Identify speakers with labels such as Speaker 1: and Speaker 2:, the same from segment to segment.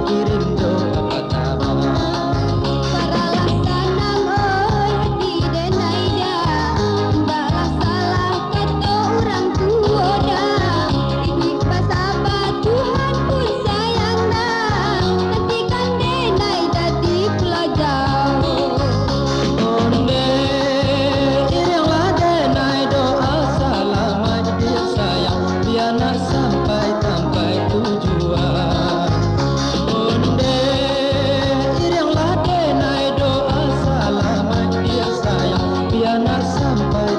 Speaker 1: dikirim doa pertama.
Speaker 2: Para laksanang oi hati denai dah, tidaklah salah kata orang tua dah. Hidup bersabar Tuhan pun sayang dah, nantikan denai jadi pelajar.
Speaker 1: Onde iringlah denai doa selamat dia sayang, biar nak sampai tujuan. Onde iringlah denai doa selamat dia sayang, biar nak sampai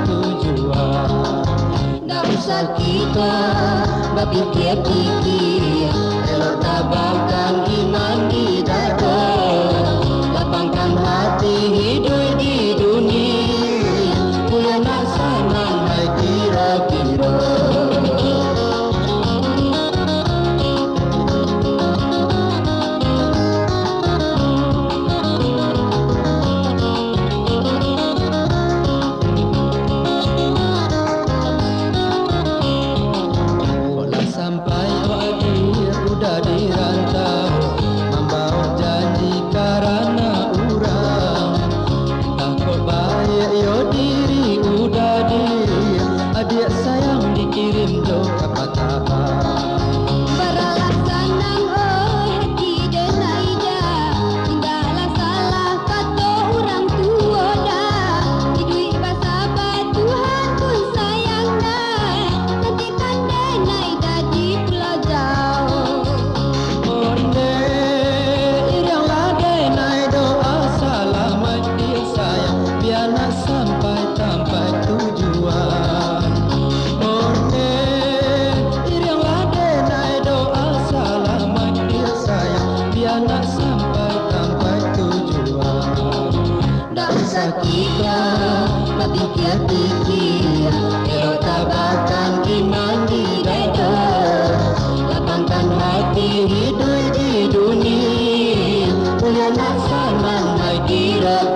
Speaker 1: tujuan.
Speaker 2: Tak usah kita berfikir-fikir, elok tabahkan iman di dada, lapangkan hati hidup di dunia, mulia nak senang hai kira-kira.
Speaker 1: Walau sampai akhir udah dirantau, membawa janji karena urang. Takut baik yo diri udah dia, adik sayang dikirim doa pertama.
Speaker 2: Para laksanang oi hati denai dah, tidaklah salah kata orang tua dah. Hidup bersabar Tuhan pun sayang dah, nantikan denai jadi pelajar.
Speaker 1: Onde iringlah denai doa selamat dia sayang, biar nak sampai tujuan. Onde iringlah denai doa selamat dia sayang, biar nak sampai tujuan.
Speaker 2: Tak usah kita berfikir-fikir, elok tabahkan iman di dada, lapangkan hati hidup di dunia, mulia nak senang hai kira